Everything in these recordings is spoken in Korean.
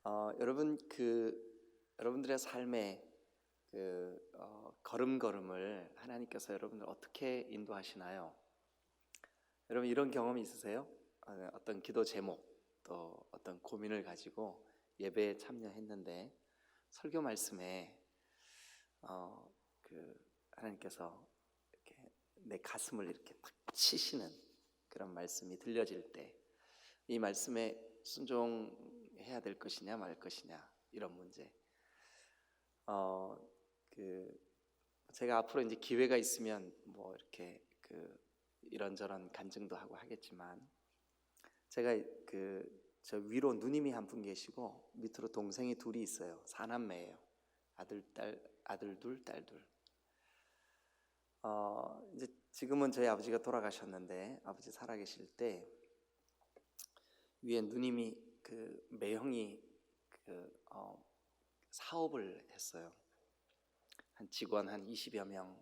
여러분 여러분들의 삶에 걸음걸음을 하나님께서 여러분들 어떻게 인도하시나요? 여러분 이런 경험이 있으세요? 어떤 기도 제목 또 어떤 고민을 가지고 예배에 참여했는데 설교 말씀에 하나님께서 이렇게 내 가슴을 이렇게 탁 치시는 그런 말씀이 들려질 때 이 말씀에 순종해야 될 것이냐 말 것이냐 이런 문제. 제가 앞으로 이제 기회가 있으면 뭐 이렇게 이런저런 간증도 하고 하겠지만 제가 저 위로 누님이 한 분 계시고 밑으로 동생이 둘이 있어요. 사남매예요. 아들 둘, 딸 둘. 이제 지금은 저희 아버지가 돌아가셨는데 아버지 살아계실 때 위에 누님이 매형이 사업을 했어요. 한 직원 한 20여 명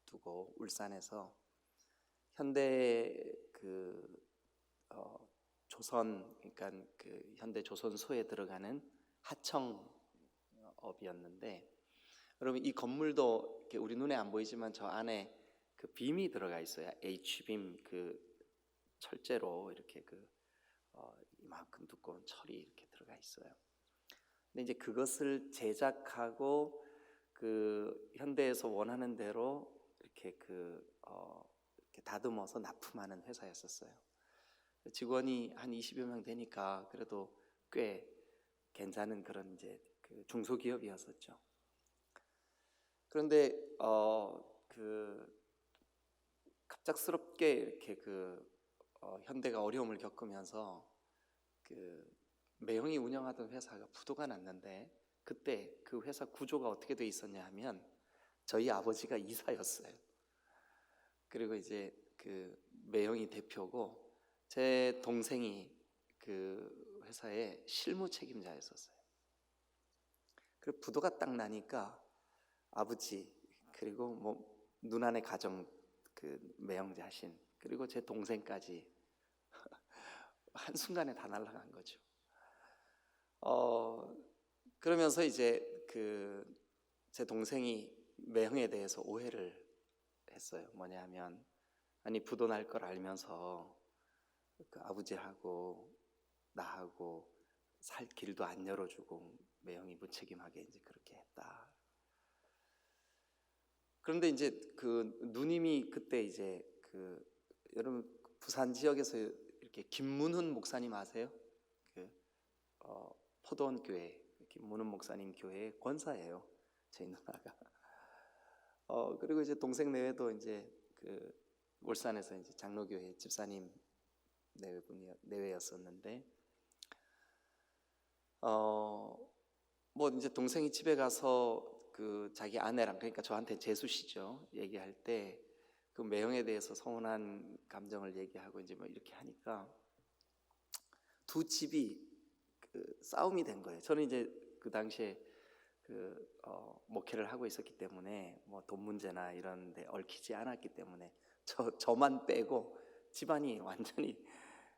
두고 울산에서 현대 조선, 그러니까 현대 조선소에 들어가는 하청업이었는데, 여러분 이 건물도 이렇게 우리 눈에 안 보이지만 저 안에 빔이 들어가 있어요. H빔 철제로 이렇게 이만큼 두꺼운 철이 이렇게 들어가 있어요. 근데 이제 그것을 제작하고 현대에서 원하는 대로 이렇게 이렇게 다듬어서 납품하는 회사였었어요. 직원이 한 20여 명 되니까 그래도 꽤 괜찮은 그런 이제 중소기업이었었죠. 그런데 갑작스럽게 이렇게 현대가 어려움을 겪으면서 매형이 운영하던 회사가 부도가 났는데 그때 그 회사 구조가 어떻게 돼 있었냐 하면 저희 아버지가 이사였어요. 그리고 이제 매형이 대표고 제 동생이 회사의 실무 책임자였었어요. 그리고 부도가 딱 나니까 아버지 그리고 뭐 누나네 가정 매형 자신 그리고 제 동생까지 한순간에 다 날아간 거죠. 그러면서 이제 제 동생이 매형에 대해서 오해를 했어요. 뭐냐면 아니 부도 날 걸 알면서 아버지하고 나하고 살 길도 안 열어주고 매형이 무책임하게 이제 그렇게 했다. 그런데 이제 누님이 그때 이제 여러분 부산 지역에서 이렇게 김문훈 목사님 아세요? 포도원 교회 김문훈 목사님 교회의 권사예요. 저희 누나가. 그리고 이제 동생 내외도 이제 울산에서 이제 장로교회 집사님 내외였었는데 뭐 이제 동생이 집에 가서 자기 아내랑 그러니까 저한테 재수씨죠 얘기할 때 매형에 대해서 서운한 감정을 얘기하고 이제 뭐 이렇게 하니까 두 집이 싸움이 된 거예요. 저는 이제 그 당시에 목회를 하고 있었기 때문에 뭐 돈 문제나 이런 데 얽히지 않았기 때문에 저만 빼고 집안이 완전히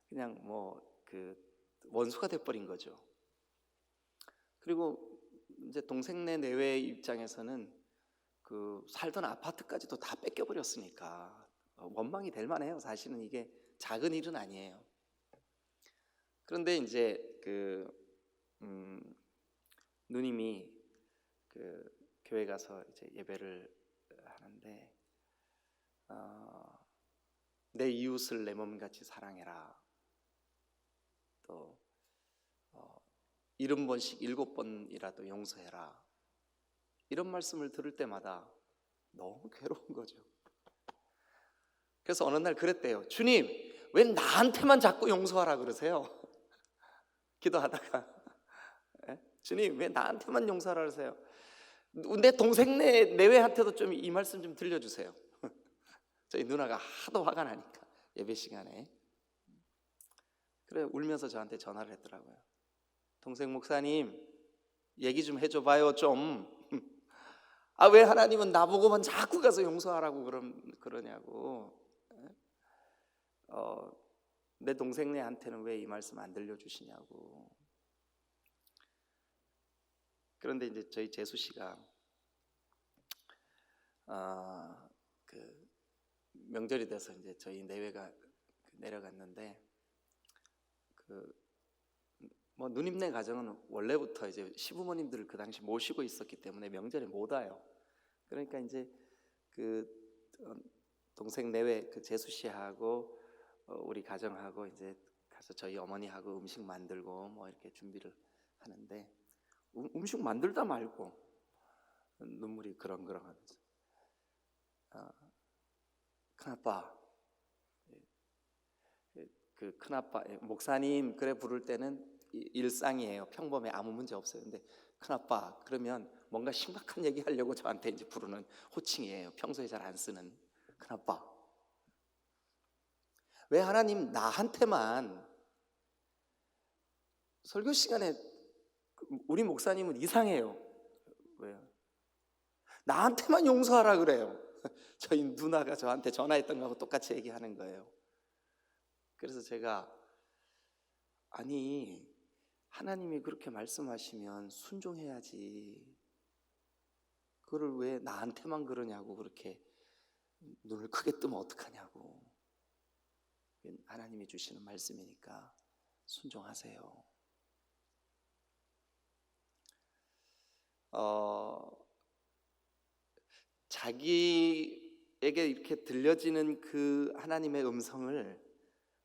그냥 뭐 원수가 돼버린 거죠. 그리고 이제 동생네 내외 입장에서는 살던 아파트까지도 다 뺏겨버렸으니까 원망이 될 만해요. 사실은 이게 작은 일은 아니에요. 그런데 이제 누님이 교회 가서 이제 예배를 하는데 내 이웃을 내 몸같이 사랑해라. 또 70번씩 7번이라도 용서해라. 이런 말씀을 들을 때마다 너무 괴로운 거죠. 그래서 어느 날 그랬대요. 주님, 왜 나한테만 자꾸 용서하라 그러세요? 기도하다가 주님 왜 나한테만 용서하라 그러세요? 내 동생네 내외한테도 좀 이 말씀 좀 들려주세요. 저희 누나가 하도 화가 나니까 예배 시간에 그래 울면서 저한테 전화를 했더라고요. 동생 목사님 얘기 좀 해줘봐요 좀. 왜 하나님은 나보고만 자꾸 가서 용서하라고 그러냐고. 내 동생네한테는 왜 이 말씀 안 들려주시냐고. 그런데 이제 저희 재수 씨가 그 명절이 돼서 이제 저희 내외가 내려갔는데 뭐 누님네 가정은 원래부터 이제 시부모님들을 그 당시 모시고 있었기 때문에 명절에 못 와요. 그러니까 이제 동생 내외 재수 씨하고 우리 가정하고 이제 가서 저희 어머니하고 음식 만들고 뭐 이렇게 준비를 하는데 음식 만들다 말고 눈물이 그렁그렁하면서 큰아빠, 큰아빠 목사님 그래 부를 때는 일상이에요. 평범해, 아무 문제 없어요. 근데 큰아빠 그러면 뭔가 심각한 얘기 하려고 저한테 이제 부르는 호칭이에요. 평소에 잘 안 쓰는. 큰아빠, 왜 하나님 나한테만 설교 시간에 우리 목사님은 이상해요. 왜요? 나한테만 용서하라 그래요. 저희 누나가 저한테 전화했던 거하고 똑같이 얘기하는 거예요. 그래서 제가 아니 하나님이 그렇게 말씀하시면 순종해야지. 그거를 왜 나한테만 그러냐고 그렇게 눈을 크게 뜨면 어떡하냐고. 하나님이 주시는 말씀이니까 순종하세요. 자기에게 이렇게 들려지는 그 하나님의 음성을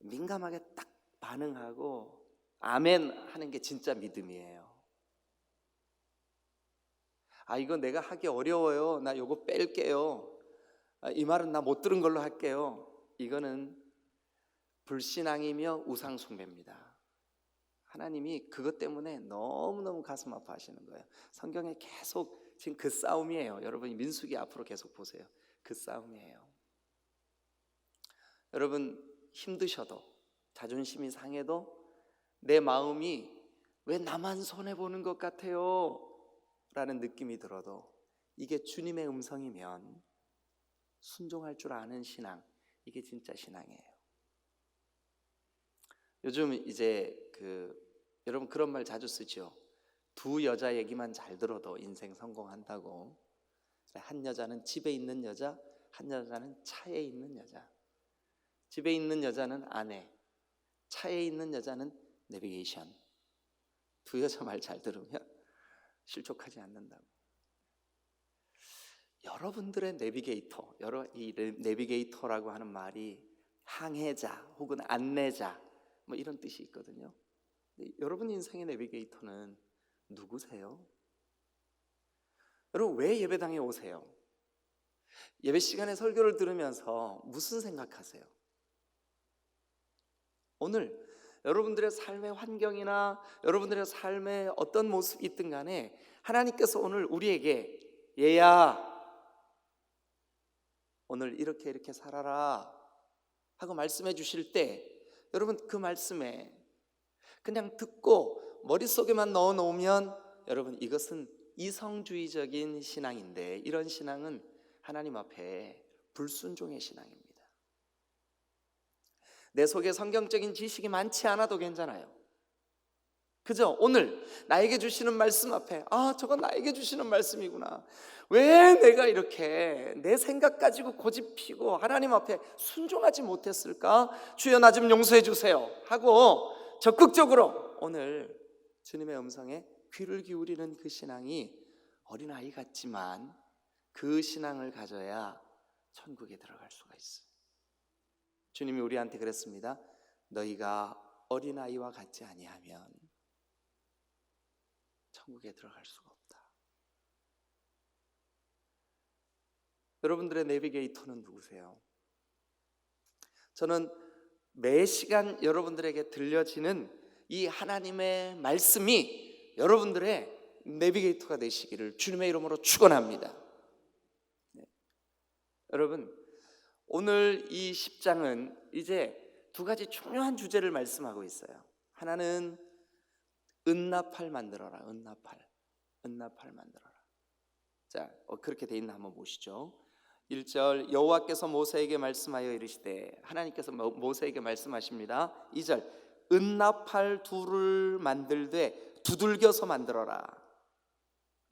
민감하게 딱 반응하고 아멘 하는 게 진짜 믿음이에요. 이거 내가 하기 어려워요. 나 요거 뺄게요. 이 말은 나 못 들은 걸로 할게요. 이거는 불신앙이며 우상숭배입니다. 하나님이 그것 때문에 너무너무 가슴 아파하시는 거예요. 성경에 계속 지금 그 싸움이에요. 여러분이 민수기 앞으로 계속 보세요. 그 싸움이에요. 여러분 힘드셔도 자존심이 상해도 내 마음이 왜 나만 손해보는 것 같아요? 라는 느낌이 들어도 이게 주님의 음성이면 순종할 줄 아는 신앙, 이게 진짜 신앙이에요. 요즘 이제 여러분 그런 말 자주 쓰죠. 두 여자 얘기만 잘 들어도 인생 성공한다고. 한 여자는 집에 있는 여자, 한 여자는 차에 있는 여자. 집에 있는 여자는 아내, 차에 있는 여자는 내비게이션. 두 여자 말 잘 들으면 실족하지 않는다고. 여러분들의 내비게이터, 이 내비게이터라고 하는 말이 항해자 혹은 안내자 뭐 이런 뜻이 있거든요. 여러분 인생의 내비게이터는 누구세요? 여러분 왜 예배당에 오세요? 예배 시간에 설교를 들으면서 무슨 생각하세요? 오늘 여러분들의 삶의 환경이나 여러분들의 삶의 어떤 모습이 있든 간에 하나님께서 오늘 우리에게 얘야 오늘 이렇게 살아라 하고 말씀해 주실 때 여러분 그 말씀에 그냥 듣고 머릿속에만 넣어 놓으면 여러분 이것은 이성주의적인 신앙인데 이런 신앙은 하나님 앞에 불순종의 신앙입니다. 내 속에 성경적인 지식이 많지 않아도 괜찮아요. 그죠? 오늘 나에게 주시는 말씀 앞에 저건 나에게 주시는 말씀이구나. 왜 내가 이렇게 내 생각 가지고 고집피고 하나님 앞에 순종하지 못했을까? 주여 나 좀 용서해 주세요 하고 적극적으로 오늘 주님의 음성에 귀를 기울이는 그 신앙이 어린아이 같지만 그 신앙을 가져야 천국에 들어갈 수가 있어요. 주님이 우리한테 그랬습니다. 너희가 어린아이와 같지 아니하면 천국에 들어갈 수가 없다. 여러분들의 내비게이터는 누구세요? 저는 매 시간 여러분들에게 들려지는 이 하나님의 말씀이 여러분들의 내비게이터가 되시기를 주님의 이름으로 축원합니다. 여러분 오늘 이 10장은 이제 두 가지 중요한 주제를 말씀하고 있어요. 하나는 은나팔 만들어라. 은나팔 만들어라. 자, 그렇게 돼 있나 한번 보시죠. 1절 여호와께서 모세에게 말씀하여 이르시되 하나님께서 모세에게 말씀하십니다. 2절 은나팔 둘을 만들되 두들겨서 만들어라.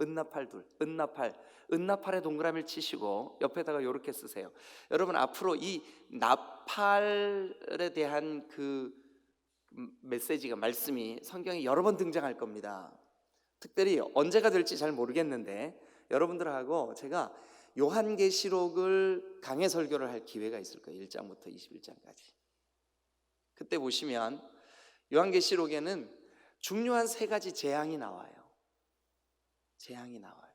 은나팔 둘, 은나팔에 동그라미를 치시고 옆에다가 이렇게 쓰세요. 여러분, 앞으로 이 나팔에 대한 그 메시지가, 말씀이 성경에 여러 번 등장할 겁니다. 특별히 언제가 될지 잘 모르겠는데 여러분들하고 제가 요한계시록을 강해 설교를 할 기회가 있을 거예요. 1장부터 21장까지. 그때 보시면 요한계시록에는 중요한 세 가지 재앙이 나와요. 재앙이 나와요.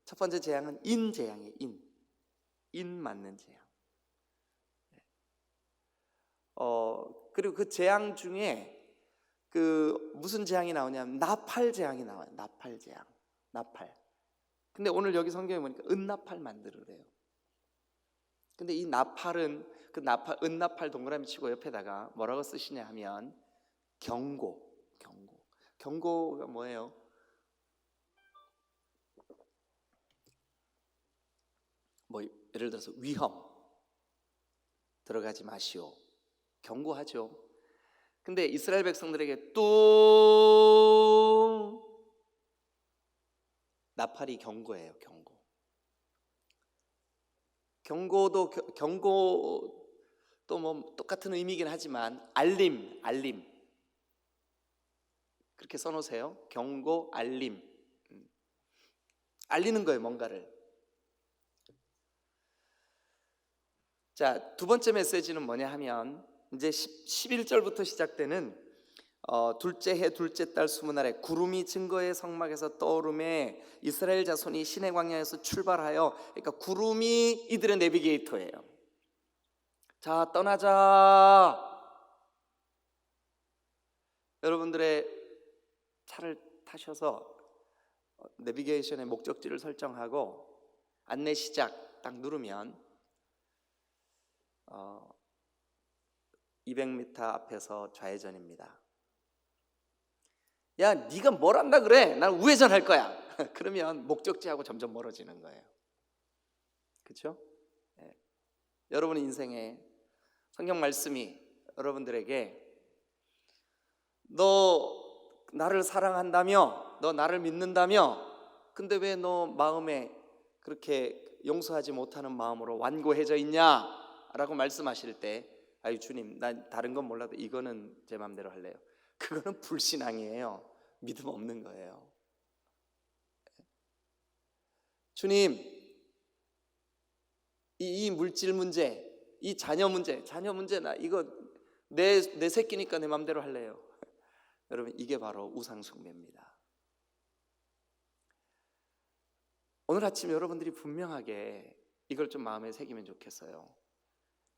첫 번째 재앙은 인 재앙이에요. 인 맞는 재앙. 그리고 그 재앙 중에 무슨 재앙이 나오냐면 나팔 재앙이 나와요. 나팔 재앙. 나팔. 근데 오늘 여기 성경에 보니까 은나팔 만들으래요. 근데 이 나팔은 은나팔 동그라미 치고 옆에다가 뭐라고 쓰시냐 하면 경고가 뭐예요? 뭐 예를 들어서 위험, 들어가지 마시오, 경고하죠. 근데 이스라엘 백성들에게 또 나팔이 경고예요. 경고도 뭐 똑같은 의미긴 하지만 알림 그렇게 써놓으세요. 경고, 알림, 알리는 거예요, 뭔가를. 자, 두 번째 메시지는 뭐냐 하면 이제 11절부터 시작되는 둘째 해 둘째 달 20날에 구름이 증거의 성막에서 떠오르매 이스라엘 자손이 시내 광야에서 출발하여, 그러니까 구름이 이들의 내비게이터예요. 자, 떠나자. 여러분들의 차를 타셔서 내비게이션의 목적지를 설정하고 안내 시작 딱 누르면 200m 앞에서 좌회전입니다. 야, 네가 뭘 한다 그래? 난 우회전할 거야. 그러면 목적지하고 점점 멀어지는 거예요. 그렇죠? 네. 여러분의 인생에 성경 말씀이 여러분들에게 너 나를 사랑한다며, 너 나를 믿는다며, 근데 왜 너 마음에 그렇게 용서하지 못하는 마음으로 완고해져 있냐? 라고 말씀하실 때, 아유 주님, 난 다른 건 몰라도 이거는 제 마음대로 할래요. 그거는 불신앙이에요. 믿음 없는 거예요. 주님, 이 물질 문제, 이 자녀 문제 나 이거 내 새끼니까 내 마음대로 할래요. 여러분, 이게 바로 우상숭배입니다. 오늘 아침 여러분들이 분명하게 이걸 좀 마음에 새기면 좋겠어요.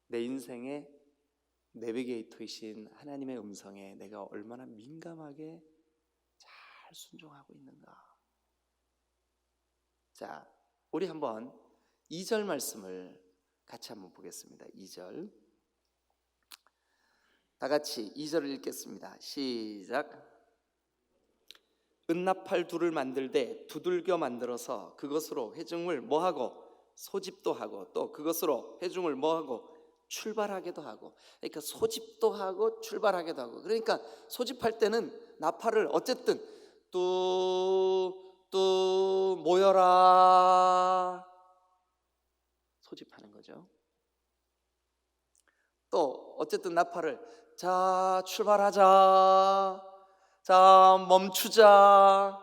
내 인생의 내비게이터이신 하나님의 음성에 내가 얼마나 민감하게 잘 순종하고 있는가. 자, 우리 한번 2절 말씀을 같이 한번 보겠습니다. 2절 다 같이 2절을 읽겠습니다. 시작. 은나팔 둘을 만들되 두들겨 만들어서 그것으로 회중을 뭐하고 소집도 하고, 또 그것으로 회중을 뭐하고 출발하게도 하고. 그러니까 소집도 하고 출발하게도 하고. 그러니까 소집할 때는 나팔을 어쨌든 또 모여라, 소집하는 거죠. 또 어쨌든 나팔을 자 출발하자, 자 멈추자.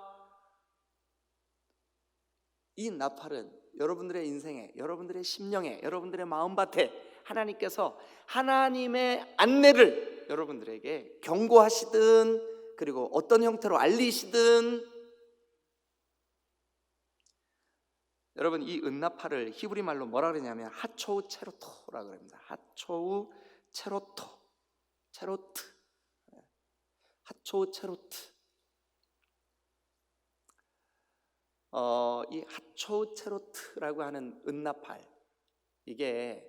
이 나팔은 여러분들의 인생에, 여러분들의 심령에, 여러분들의 마음밭에 하나님께서 하나님의 안내를 여러분들에게 경고하시든 그리고 어떤 형태로 알리시든, 여러분 이 은나팔을 히브리 말로 뭐라 그러냐면 하초우 체로토라고 그럽니다. 하초우 체로토, 하초우 체로트. 이 하초우 체로트라고 하는 은나팔, 이게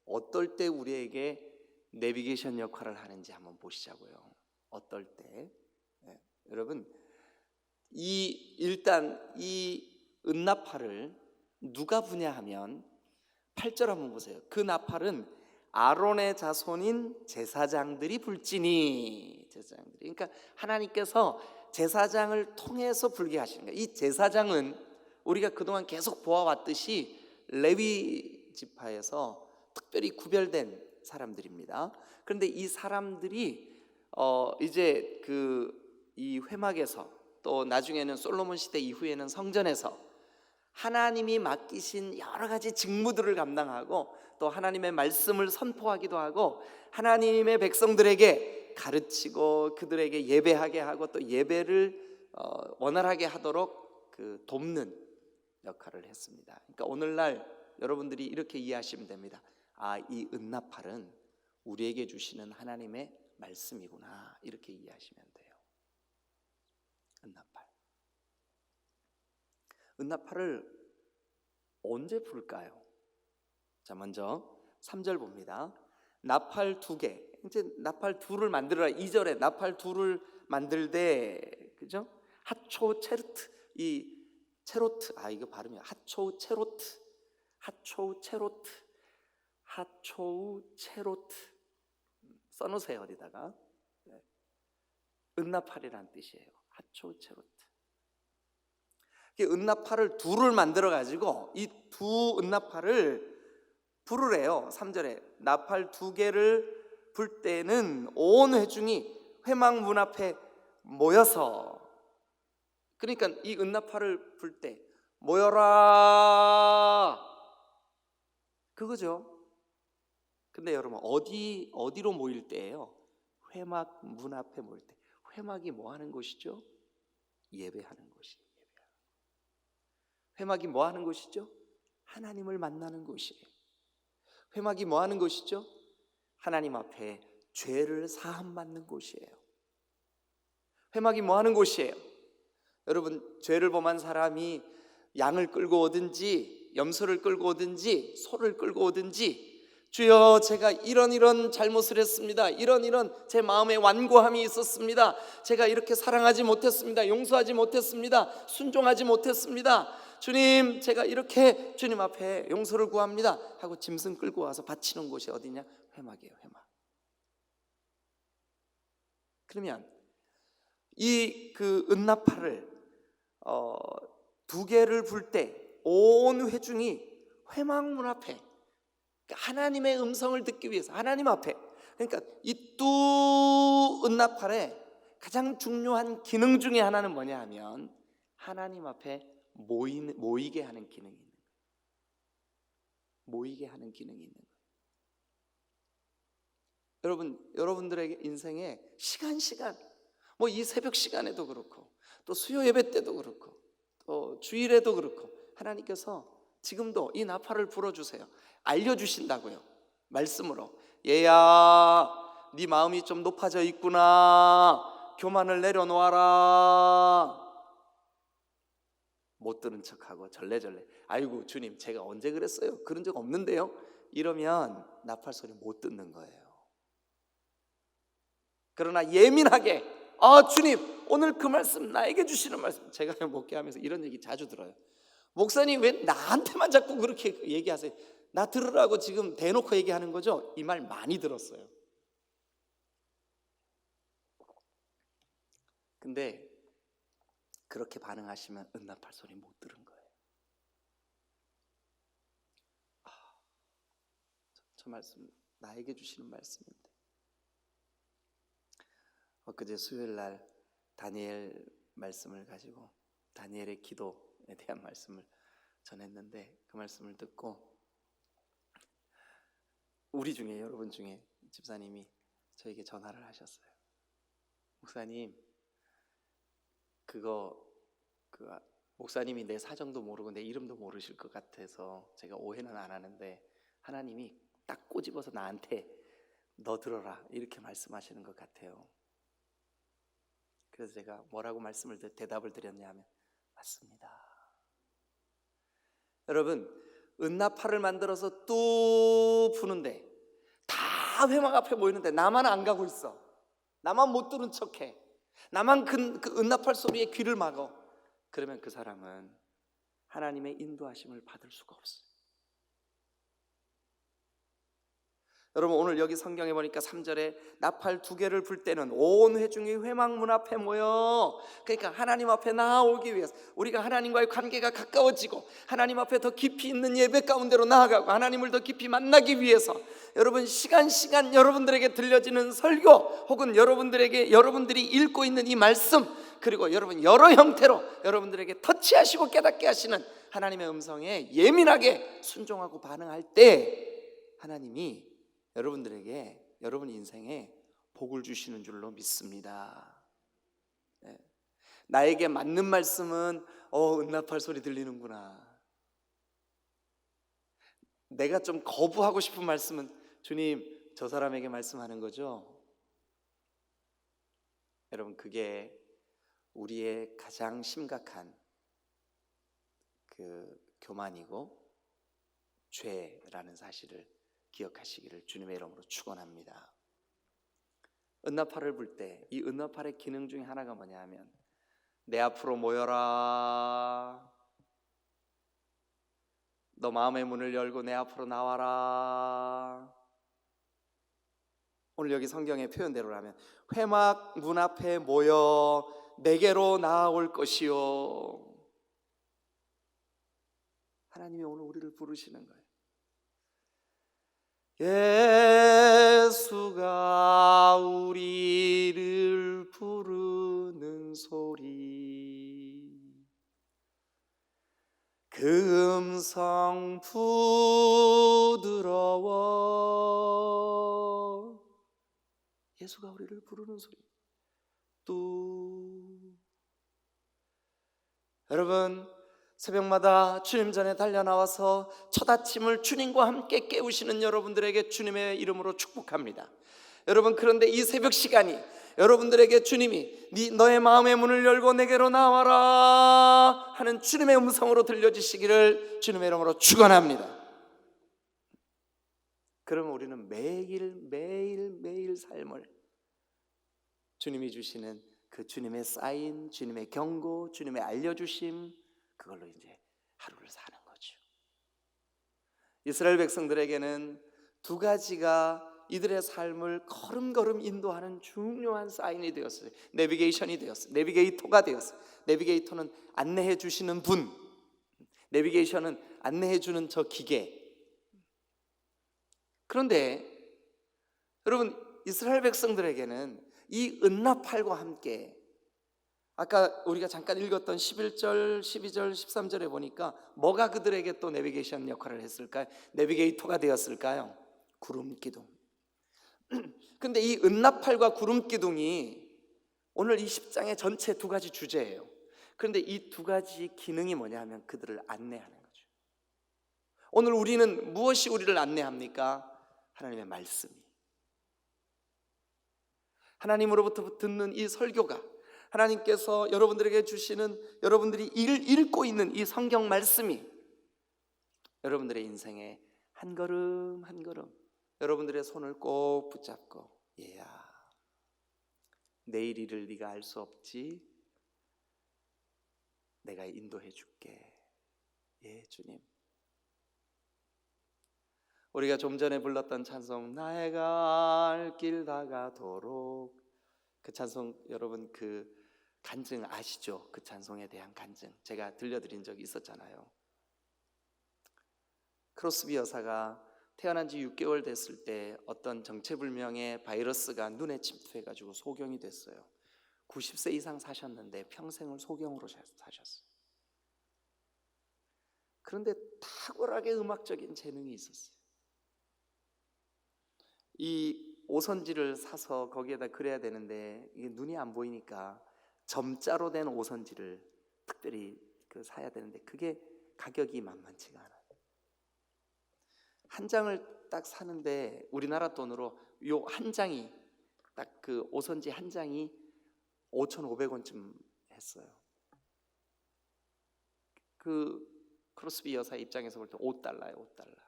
어떨 때 우리에게 내비게이션 역할을 하는지 한번 보시자고요. 어떨 때? 네. 여러분, 일단 이 은나팔을 누가 부냐 하면 8절 한번 보세요. 그 나팔은 아론의 자손인 제사장들이 불지니. 제사장들이. 그러니까 하나님께서 제사장을 통해서 불게 하시는 거예요. 이 제사장은 우리가 그동안 계속 보아왔듯이 레위 지파에서 특별히 구별된 사람들입니다. 그런데 이 사람들이 이제 이 회막에서, 또 나중에는 솔로몬 시대 이후에는 성전에서 하나님이 맡기신 여러 가지 직무들을 감당하고, 또 하나님의 말씀을 선포하기도 하고, 하나님의 백성들에게 가르치고 그들에게 예배하게 하고, 또 예배를 원활하게 하도록 돕는 역할을 했습니다. 그러니까 오늘날 여러분들이 이렇게 이해하시면 됩니다. 이 은나팔은 우리에게 주시는 하나님의 말씀이구나, 이렇게 이해하시면 돼요. 은나팔을 언제 불까요? 자, 먼저 3절 봅니다. 나팔 2개. 이제 나팔 둘을 만들어라. 2절에 나팔 둘을 만들되, 그죠? 하초 체르트, 이 체로트, 이거 발음이 하초우 체로트, 하초우 체로트, 하초우 체로트 써놓으세요, 어디다가. 은나팔이란 뜻이에요. 하초우 체로트. 은나팔을 둘을 만들어 가지고 이 두 은나팔을 부르래요. 3절에 나팔 2개를 불 때는 온 회중이 회막 문 앞에 모여서, 그러니까 이 은나팔을 불 때 모여라, 그거죠. 근데 여러분, 어디로 모일 때예요? 회막 문 앞에 모일 때. 회막이 뭐 하는 곳이죠? 예배하는 곳이에요. 회막이 뭐 하는 곳이죠? 하나님을 만나는 곳이에요. 회막이 뭐 하는 곳이죠? 하나님 앞에 죄를 사함받는 곳이에요. 회막이 뭐 하는 곳이에요? 여러분, 죄를 범한 사람이 양을 끌고 오든지 염소를 끌고 오든지 소를 끌고 오든지, 주여 제가 이런 잘못을 했습니다, 이런 제 마음에 완고함이 있었습니다, 제가 이렇게 사랑하지 못했습니다, 용서하지 못했습니다, 순종하지 못했습니다, 주님 제가 이렇게 주님 앞에 용서를 구합니다 하고 짐승 끌고 와서 바치는 곳이 어디냐? 회막이에요. 회막. 그러면 이 은나팔을 2개를 불 때 온 회중이 회막문 앞에, 하나님의 음성을 듣기 위해서 하나님 앞에, 그러니까 이 두 은나팔의 가장 중요한 기능 중에 하나는 뭐냐 하면 하나님 앞에 모이게 하는 기능이 있는 거예요. 모이게 하는 기능이 있는 거예요. 여러분들의 인생에 시간 뭐 이 새벽 시간에도 그렇고, 또 수요 예배 때도 그렇고, 또 주일에도 그렇고, 하나님께서 지금도 이 나팔을 불어주세요. 알려주신다고요. 말씀으로. 얘야, 네 마음이 좀 높아져 있구나, 교만을 내려놓아라. 못 들은 척하고 절레절레, 아이고 주님 제가 언제 그랬어요? 그런 적 없는데요? 이러면 나팔 소리 못 듣는 거예요. 그러나 예민하게, 주님 오늘 그 말씀, 나에게 주시는 말씀, 제가 목회하면서 이런 얘기 자주 들어요. 목사님 왜 나한테만 자꾸 그렇게 얘기하세요? 나 들으라고 지금 대놓고 얘기하는 거죠? 이 말 많이 들었어요. 근데 그렇게 반응하시면 은나팔 소리 못 들은 거예요. 저 말씀 나에게 주시는 말씀인데. 엊그제 수요일 날 다니엘 말씀을 가지고 다니엘의 기도에 대한 말씀을 전했는데, 그 말씀을 듣고 우리 중에, 여러분 중에 집사님이 저에게 전화를 하셨어요. 목사님, 목사님이 내 사정도 모르고 내 이름도 모르실 것 같아서 제가 오해는 안 하는데, 하나님이 딱 꼬집어서 나한테 너 들어라 이렇게 말씀하시는 것 같아요. 그래서 제가 뭐라고 대답을 드렸냐 하면, 맞습니다. 여러분, 은나팔을 만들어서 뚝 부는데 다 회막 앞에 모이는데 나만 안 가고 있어. 나만 못 들은 척해. 나만 그 은나팔 소리에 귀를 막어. 그러면 그 사람은 하나님의 인도하심을 받을 수가 없어요. 여러분 오늘 여기 성경에 보니까 3절에 나팔 2개를 불 때는 온 회중이 회막문 앞에 모여, 그러니까 하나님 앞에 나아오기 위해서, 우리가 하나님과의 관계가 가까워지고 하나님 앞에 더 깊이 있는 예배 가운데로 나아가고 하나님을 더 깊이 만나기 위해서 여러분 시간 여러분들에게 들려지는 설교, 혹은 여러분들이 읽고 있는 이 말씀, 그리고 여러분 여러 형태로 여러분들에게 터치하시고 깨닫게 하시는 하나님의 음성에 예민하게 순종하고 반응할 때 하나님이 여러분들에게 여러분 인생에 복을 주시는 줄로 믿습니다. 네. 나에게 맞는 말씀은 은나팔 소리 들리는구나. 내가 좀 거부하고 싶은 말씀은 주님 저 사람에게 말씀하는 거죠. 여러분 그게 우리의 가장 심각한 그 교만이고 죄라는 사실을 기억하시기를 주님의 이름으로 축원합니다. 은나팔을 불 때 이 은나팔의 기능 중에 하나가 뭐냐 하면 내 앞으로 모여라, 너 마음의 문을 열고 내 앞으로 나와라. 오늘 여기 성경의 표현대로라면 회막 문 앞에 모여 내게로 나아올 것이요. 하나님이 오늘 우리를 부르시는 거예요. 예수가 우리를 부르는 소리, 그 음성 부드러워. 예수가 우리를 부르는 소리. 여러분 새벽마다 주님 전에 달려나와서 첫 아침을 주님과 함께 깨우시는 여러분들에게 주님의 이름으로 축복합니다. 여러분 그런데 이 새벽 시간이 여러분들에게 주님이 너의 마음의 문을 열고 내게로 나와라 하는 주님의 음성으로 들려주시기를 주님의 이름으로 축원합니다. 그러면 우리는 매일 삶을 주님이 주시는 그 주님의 사인, 주님의 경고, 주님의 알려주심, 그걸로 이제 하루를 사는 거죠. 이스라엘 백성들에게는 2가지가 이들의 삶을 걸음걸음 인도하는 중요한 사인이 되었어요. 내비게이션이 되었어요. 내비게이터가 되었어요. 내비게이터는 안내해 주시는 분, 내비게이션은 안내해 주는 저 기계. 그런데 여러분 이스라엘 백성들에게는 이 은나팔과 함께 아까 우리가 잠깐 읽었던 11절, 12절, 13절에 보니까 뭐가 그들에게 또 내비게이션 역할을 했을까요? 내비게이터가 되었을까요? 구름기둥. 근데 이 은나팔과 구름기둥이 오늘 이 10장의 전체 2가지 주제예요. 그런데 이 2가지 기능이 뭐냐 하면 그들을 안내하는 거죠. 오늘 우리는 무엇이 우리를 안내합니까? 하나님의 말씀이. 하나님으로부터 듣는 이 설교가, 하나님께서 여러분들에게 주시는, 여러분들이 읽고 있는 이 성경 말씀이 여러분들의 인생에 한 걸음 한 걸음 여러분들의 손을 꼭 붙잡고, 얘야 내일 일을 네가 알 수 없지, 내가 인도해 줄게. 예 주님. 우리가 좀 전에 불렀던 찬송 나의 갈 길 다가도록, 그 찬송 여러분 그 간증 아시죠? 그 찬송에 대한 간증 제가 들려드린 적이 있었잖아요. 크로스비 여사가 태어난 지 6개월 됐을 때 어떤 정체불명의 바이러스가 눈에 침투해가지고 소경이 됐어요. 90세 이상 사셨는데 평생을 소경으로 사셨어요. 그런데 탁월하게 음악적인 재능이 있었어요. 이 오선지를 사서 거기에다 그려야 되는데 이게 눈이 안 보이니까 점자로 된 오선지를 특별히 사야 되는데 그게 가격이 만만치가 않아요. 한 장을 딱 사는데 우리나라 돈으로 요 한 장이 딱 그 오선지 한 장이 5,500원쯤 했어요. 그 크로스비 여사 입장에서 볼 때 5달러예요. 5달러.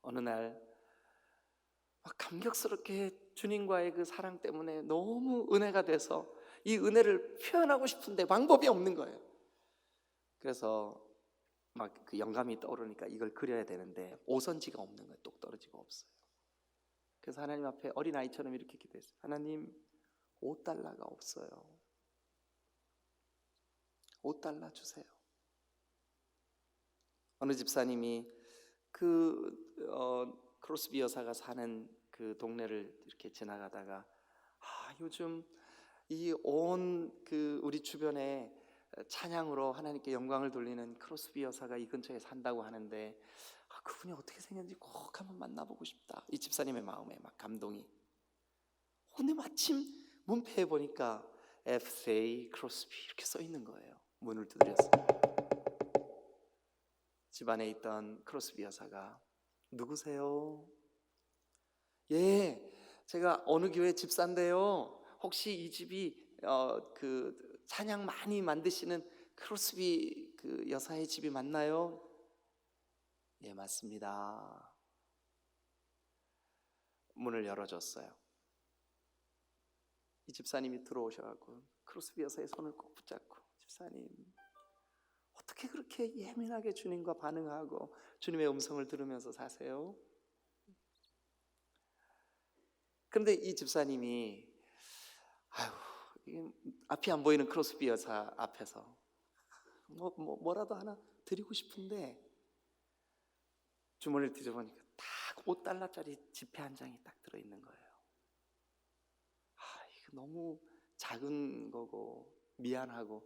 어느 날 감격스럽게 주님과의 그 사랑 때문에 너무 은혜가 돼서 이 은혜를 표현하고 싶은데 방법이 없는 거예요. 그래서 막 그 영감이 떠오르니까 이걸 그려야 되는데 오선지가 없는 거예요. 똑 떨어지고 없어요. 그래서 하나님 앞에 어린아이처럼 이렇게 기도했어요. 하나님, 5달러가 없어요. 5달러 주세요. 어느 집사님이 크로스비 여사가 사는 그 동네를 이렇게 지나가다가 요즘 이 온 우리 주변에 찬양으로 하나님께 영광을 돌리는 크로스비 여사가 이 근처에 산다고 하는데 그분이 어떻게 생겼는지 꼭 한번 만나보고 싶다. 이 집사님의 마음에 막 감동이. 근데 마침 문패에 보니까 F.A. 크로스비 이렇게 써 있는 거예요. 문을 두드렸어요. 집안에 있던 크로스비 여사가 누구세요? 예, 제가 어느 교회 집사인데요. 혹시 이 집이 그 찬양 많이 만드시는 크로스비 그 여사의 집이 맞나요? 예, 맞습니다. 문을 열어줬어요. 이 집사님이 들어오셔가지고 크로스비 여사의 손을 꼭 붙잡고, 집사님, 어떻게 그렇게 예민하게 주님과 반응하고 주님의 음성을 들으면서 사세요? 그런데 이 집사님이 앞이 안 보이는 크로스비 여사 앞에서 뭐라도 하나 드리고 싶은데 주머니를 뒤져보니까 딱 5달러짜리 지폐 한 장이 딱 들어있는 거예요. 이거 너무 작은 거고 미안하고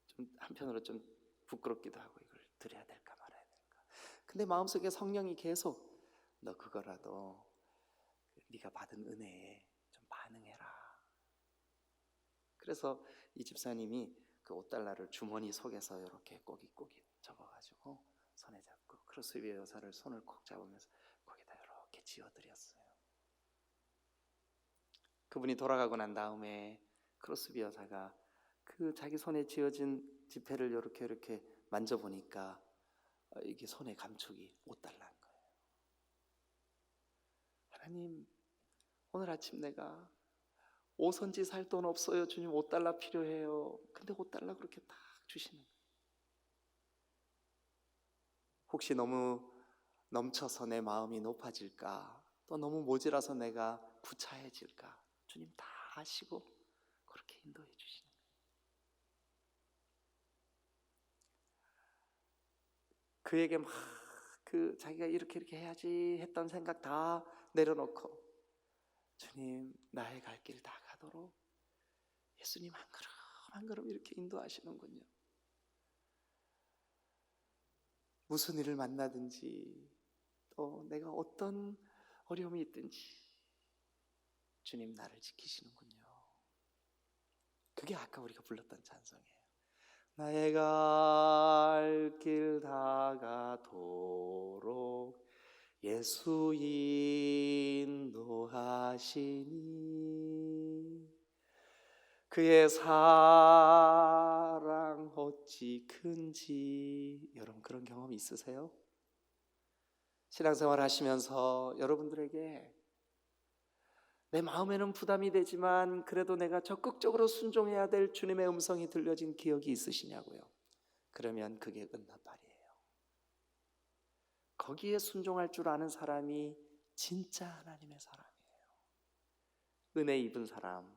좀 한편으로 좀 부끄럽기도 하고 이걸 드려야 될까 말아야 될까. 근데 마음속에 성령이 계속 너 그거라도 네가 받은 은혜에 좀 반응해라. 그래서 이 집사님이 그 5달러를 주머니 속에서 이렇게 꼬깃꼬깃 접어가지고 손에 잡고 크로스비 여사를 손을 콕 잡으면서 거기다 이렇게 지어드렸어요. 그분이 돌아가고 난 다음에 크로스비 여사가 그 자기 손에 쥐어진 지폐를 이렇게 만져보니까 이게 손에 감촉이 5달러인 거예요. 하나님, 오늘 아침 내가 오선지 살 돈 없어요. 주님, 5달러 필요해요. 근데 5달러 그렇게 딱 주시는 거예요. 혹시 너무 넘쳐서 내 마음이 높아질까, 또 너무 모자라서 내가 부차해질까, 주님 다 아시고 그렇게 인도해 주시는 거예요. 그에게 막 자기가 이렇게 해야지 했던 생각 다 내려놓고 주님, 나의 갈 길 다 가도록 예수님 한 걸음 한 걸음 이렇게 인도하시는군요. 무슨 일을 만나든지 또 내가 어떤 어려움이 있든지 주님 나를 지키시는군요. 그게 아까 우리가 불렀던 찬송이에요. 나의 갈 길 다 가도록 예수 인도하시니 그의 사랑 어찌 큰지. 여러분 그런 경험 있으세요? 신앙생활 하시면서 여러분들에게 내 마음에는 부담이 되지만 그래도 내가 적극적으로 순종해야 될 주님의 음성이 들려진 기억이 있으시냐고요? 그러면 그게 은나팔이에요. 거기에 순종할 줄 아는 사람이 진짜 하나님의 사람이에요. 은혜 입은 사람,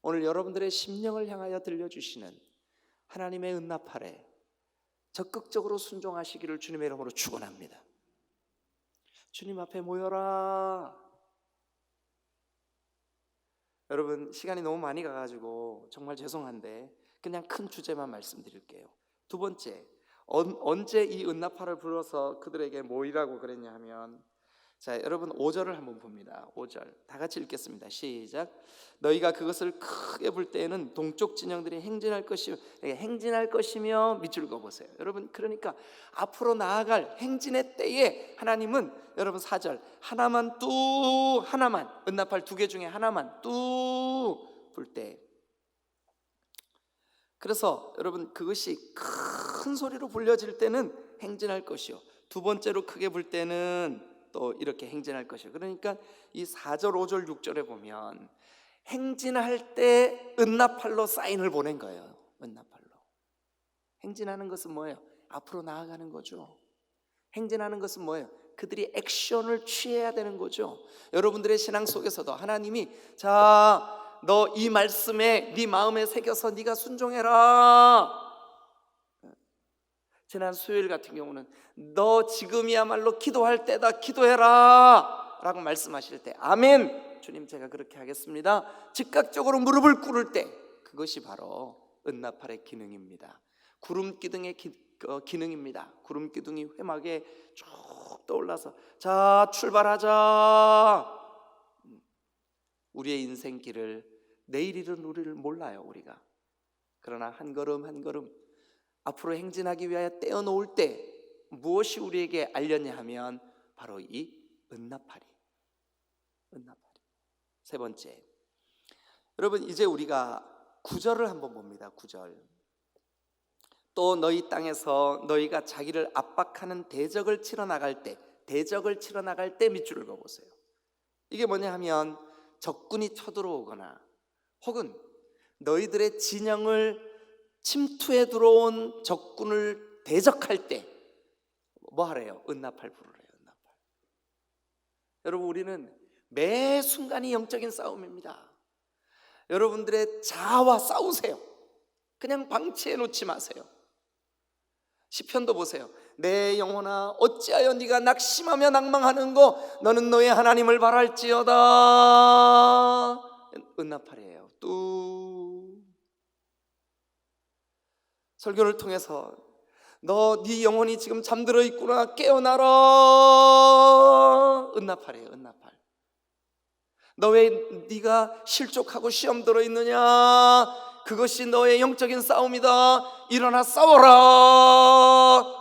오늘 여러분들의 심령을 향하여 들려주시는 하나님의 은나팔에 적극적으로 순종하시기를 주님의 이름으로 축원합니다. 주님 앞에 모여라. 여러분 시간이 너무 많이 가가지고 정말 죄송한데 그냥 큰 주제만 말씀드릴게요. 두 번째, 언제 이 은나팔을 불어서 그들에게 모이라고 그랬냐 하면, 자 여러분 5절을 한번 봅니다. 5절 다 같이 읽겠습니다. 시작. 너희가 그것을 크게 불 때에는 동쪽 진영들이 행진할 것이며 밑줄 그어보세요. 여러분 그러니까 앞으로 나아갈 행진의 때에 하나님은 여러분 4절 하나만 은나팔 2개 중에 하나만 뚝 불 때, 그래서 여러분 그것이 큰 소리로 불려질 때는 행진할 것이요, 두 번째로 크게 불 때는 또 이렇게 행진할 것이요. 그러니까 이 4절 5절 6절에 보면 행진할 때 은나팔로 사인을 보낸 거예요. 은나팔로 행진하는 것은 뭐예요? 앞으로 나아가는 거죠. 행진하는 것은 뭐예요? 그들이 액션을 취해야 되는 거죠. 여러분들의 신앙 속에서도 하나님이 자, 너 이 말씀에 네 마음에 새겨서 네가 순종해라. 지난 수요일 같은 경우는 너 지금이야말로 기도할 때다, 기도해라 라고 말씀하실 때 아멘, 주님 제가 그렇게 하겠습니다, 즉각적으로 무릎을 꿇을 때, 그것이 바로 은나팔의 기능입니다. 구름 기둥의 기능입니다. 구름 기둥이 회막에 쭉 떠올라서 자, 출발하자. 우리의 인생길을, 내일일은 우리를 몰라요, 우리가. 그러나 한 걸음 한 걸음 앞으로 행진하기 위하여 떼어놓을 때 무엇이 우리에게 알렸냐 하면 바로 이 은나팔이. 세 번째, 여러분 이제 우리가 9절을 한번 봅니다. 9절. 또 너희 땅에서 너희가 자기를 압박하는 대적을 치러 나갈 때, 밑줄을 그어보세요. 이게 뭐냐 하면 적군이 쳐들어오거나 혹은 너희들의 진영을 침투해 들어온 적군을 대적할 때 뭐 하래요? 은나팔 부르래요. 은나팔. 여러분 우리는 매 순간이 영적인 싸움입니다. 여러분들의 자아와 싸우세요. 그냥 방치해 놓지 마세요. 시편도 보세요. 내 영혼아 어찌하여 네가 낙심하며 낭망하는고, 너는 너의 하나님을 바랄지어다. 은나팔이에요. 뚝. 설교를 통해서 네 영혼이 지금 잠들어 있구나, 깨어나라. 은나팔이에요. 은나팔. 너 왜 네가 실족하고 시험 들어 있느냐, 그것이 너의 영적인 싸움이다, 일어나 싸워라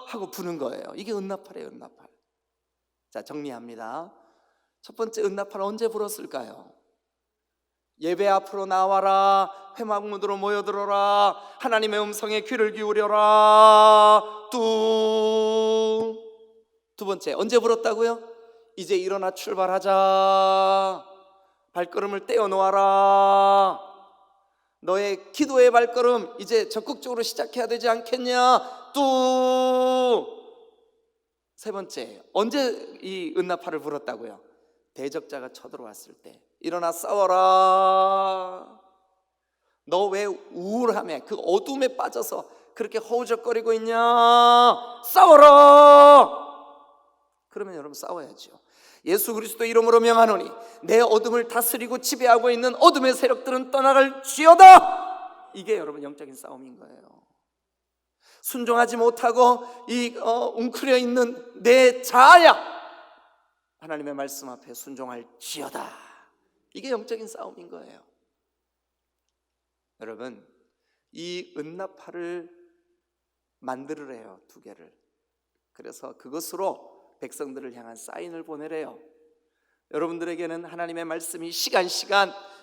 하고 부는 거예요. 이게 은나팔이에요. 은나팔. 자, 정리합니다. 첫 번째, 은나팔 언제 불었을까요? 예배 앞으로 나와라, 회막문으로 모여들어라, 하나님의 음성에 귀를 기울여라. 두 번째, 언제 불었다고요? 이제 일어나 출발하자. 발걸음을 떼어놓아라. 너의 기도의 발걸음 이제 적극적으로 시작해야 되지 않겠냐. 세 번째, 언제 이 은나팔을 불었다고요? 대적자가 쳐들어왔을 때 일어나 싸워라. 너 왜 우울함에, 그 어둠에 빠져서 그렇게 허우적거리고 있냐? 싸워라. 그러면 여러분 싸워야죠. 예수 그리스도 이름으로 명하노니 내 어둠을 다스리고 지배하고 있는 어둠의 세력들은 떠나갈지어다. 이게 여러분 영적인 싸움인 거예요. 순종하지 못하고 웅크려 있는 내 자아야 하나님의 말씀 앞에 순종할지어다. 이게 영적인 싸움인 거예요. 여러분 이 은나팔을 만들으래요. 2개를. 그래서 그것으로 백성들을 향한 사인을 보내래요. 여러분들에게는 하나님의 말씀이 시간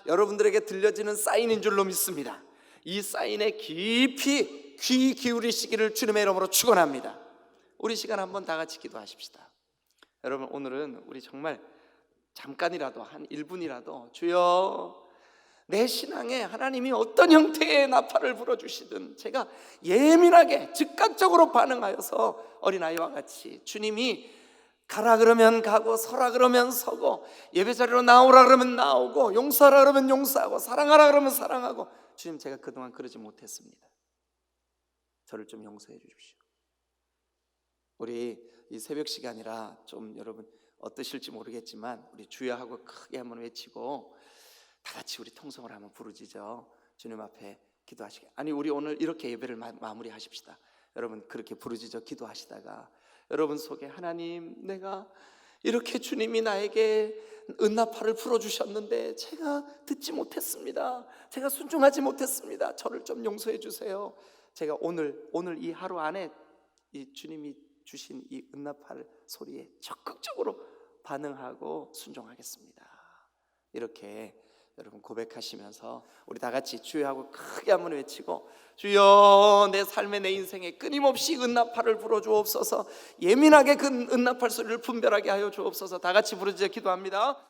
여러분들에게 들려지는 사인인 줄로 믿습니다. 이 사인에 깊이 귀 기울이시기를 주님의 이름으로 축원합니다. 우리 시간 한번 다 같이 기도하십시다. 여러분 오늘은 우리 정말 잠깐이라도, 한 1분이라도 주여, 내 신앙에 하나님이 어떤 형태의 나팔을 불어주시든 제가 예민하게 즉각적으로 반응하여서 어린아이와 같이 주님이 가라 그러면 가고, 서라 그러면 서고, 예배자리로 나오라 그러면 나오고, 용서하라 그러면 용서하고, 사랑하라 그러면 사랑하고. 주님 제가 그동안 그러지 못했습니다. 저를 좀 용서해 주십시오. 우리 이 새벽 시간이라 좀 여러분 어떠실지 모르겠지만 우리 주여하고 크게 한번 외치고 다 같이 우리 통성을 한번 부르짖어 주님 앞에 기도하시게. 아니 우리 오늘 이렇게 예배를 마무리하십시다. 여러분 그렇게 부르짖어 기도하시다가 여러분 속에 하나님, 내가 이렇게 주님이 나에게 은나팔을 불어주셨는데 제가 듣지 못했습니다. 제가 순종하지 못했습니다. 저를 좀 용서해 주세요. 제가 오늘 이 하루 안에 이 주님이 주신 이 은나팔 소리에 적극적으로 반응하고 순종하겠습니다. 이렇게 여러분 고백하시면서 우리 다 같이 주여하고 크게 한번 외치고, 주여 내 삶의, 내 인생에 끊임없이 은나팔을 불어주옵소서. 예민하게 그 은나팔 소리를 분별하게 하여 주옵소서. 다 같이 부르짖어 기도합니다.